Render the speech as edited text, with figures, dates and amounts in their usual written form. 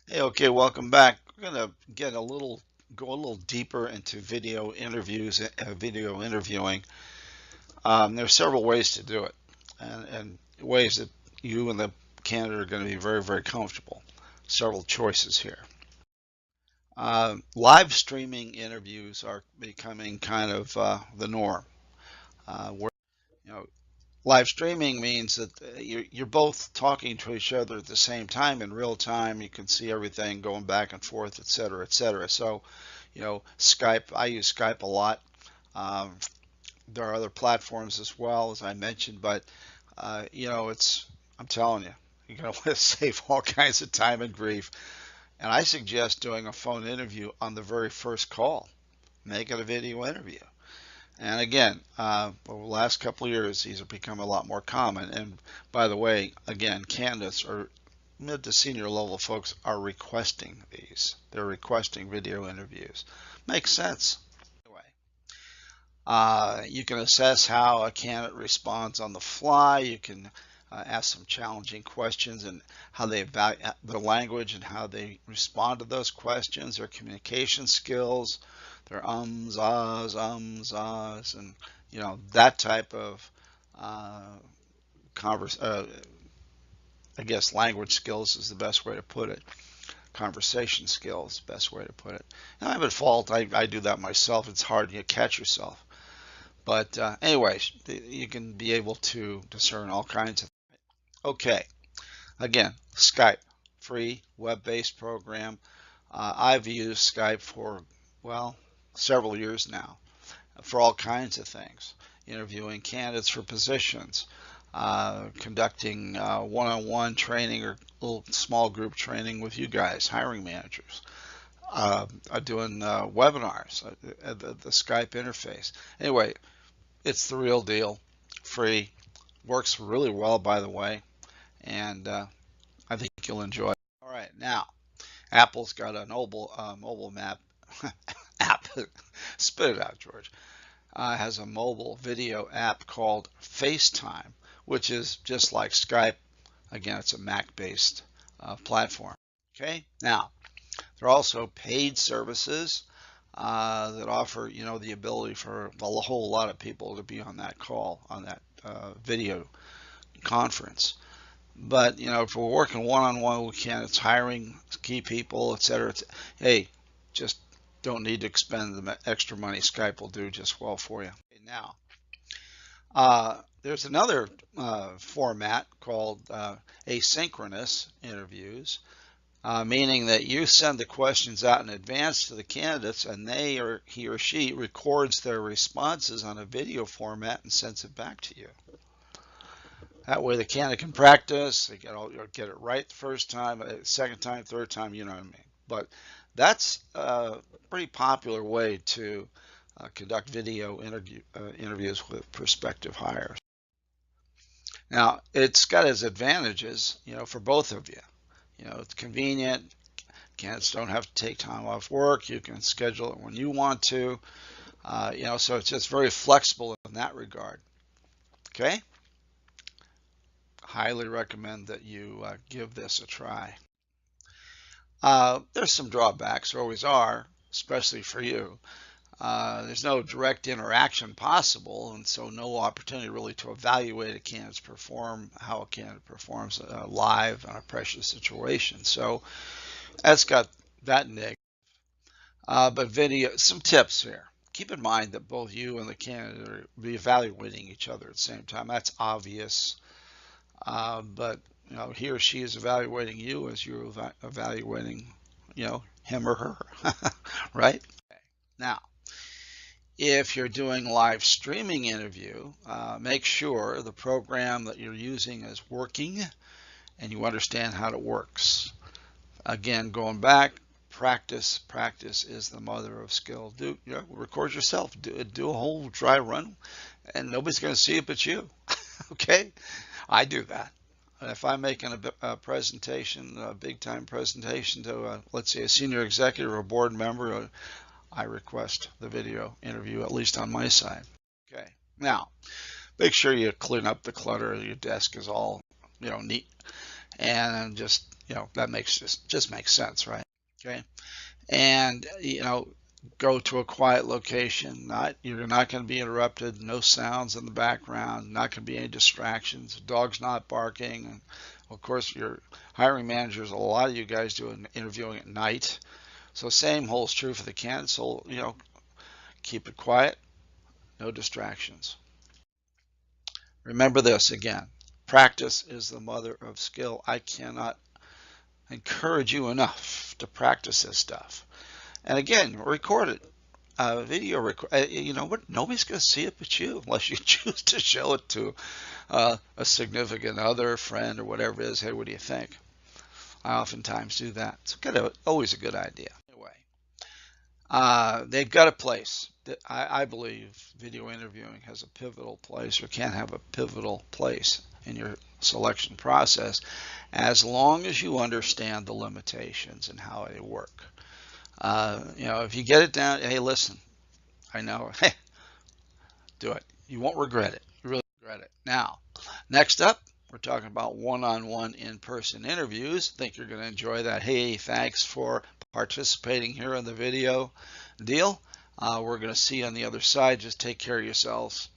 Hey, okay, welcome back. We're gonna go a little deeper into video interviewing. There are several ways to do it, and ways that you and the candidate are going to be very, very comfortable. Several choices here. Live streaming interviews are becoming kind of the norm. Where you know, live streaming means that you're both talking to each other at the same time in real time. You can see everything going back and forth, et cetera, et cetera. So, Skype, I use Skype a lot. Um, there are other platforms as well, as I mentioned, but I'm telling you, you're going to want to save all kinds of time and grief. And I suggest doing a phone interview on the very first call. Make it a video interview. And again, over the last couple of years, these have become a lot more common. And by the way, again, candidates or mid to senior level folks are requesting these. They're requesting video interviews. Makes sense. Anyway, you can assess how a candidate responds on the fly. You can ask some challenging questions and how they evaluate the language and how they respond to those questions, their communication skills, their ahs, and that type of converse. I guess language skills is the best way to put it. Conversation skills, best way to put it. And I'm at fault. I do that myself. It's hard to catch yourself. But anyways, you can be able to discern all kinds of. Okay, again, Skype, free web-based program. I've used Skype for, well, several years now for all kinds of things, interviewing candidates for positions, conducting one-on-one training or little small group training with you guys, hiring managers, doing webinars, the Skype interface. Anyway, it's the real deal, free, works really well, by the way, and I think you'll enjoy it. All right, now Apple's got a mobile map app. Spit it out, George. Has a mobile video app called FaceTime, which is just like Skype. Again, it's a Mac-based platform. Okay, now there are also paid services that offer, the ability for a whole lot of people to be on that call, on that video conference. But if we're working one-on-one with candidates, hiring key people, etc., hey, just don't need to expend the extra money. Skype will do just well for you. Okay, now, there's another format called asynchronous interviews, meaning that you send the questions out in advance to the candidates, and he or she records their responses on a video format and sends it back to you. That way the candidate can practice, they get it right the first time, second time, third time, you know what I mean. But that's a pretty popular way to conduct video interviews with prospective hires. Now, it's got its advantages, for both of you. It's convenient. Candidates don't have to take time off work. You can schedule it when you want to. So it's just very flexible in that regard. Okay? Highly recommend that you give this a try. There's some drawbacks, there always are, especially for you. There's no direct interaction possible, and so no opportunity really to evaluate how a candidate performs live in a pressure situation. So that's got that negative. But video, some tips here. Keep in mind that both you and the candidate are evaluating each other at the same time. That's obvious. But he or she is evaluating you as you're evaluating, him or her, right? Okay. Now, if you're doing live streaming interview, make sure the program that you're using is working and you understand how it works. Again, going back, practice is the mother of skill. Record yourself, do a whole dry run, and nobody's going to see it but you. Okay, I do that. If I'm making a presentation, a big time presentation to, let's say, a senior executive or a board member, I request the video interview, at least on my side. Okay, now make sure you clean up the clutter. Your desk is all, neat. and just, that makes just makes sense, right? Okay. And, go to a quiet location. You're not going to be interrupted. No sounds in the background. Not going to be any distractions. The dog's not barking. And of course, your hiring managers, a lot of you guys do interviewing at night. So same holds true for the candidates. So, keep it quiet. No distractions. Remember this again. Practice is the mother of skill. I cannot encourage you enough to practice this stuff. And again, record it. Video record. You know what? Nobody's going to see it but you, unless you choose to show it to a significant other, friend, or whatever it is. Hey, what do you think? I oftentimes do that. It's always a good idea. Anyway, they've got a place. I believe video interviewing has a pivotal place, or can have a pivotal place in your selection process, as long as you understand the limitations and how they work. If you get it down, hey, listen, I know, hey, do it. You won't regret it. You really regret it. Now, next up, we're talking about one-on-one in-person interviews. I think you're going to enjoy that. Hey, thanks for participating here in the video deal. We're going to see you on the other side. Just take care of yourselves.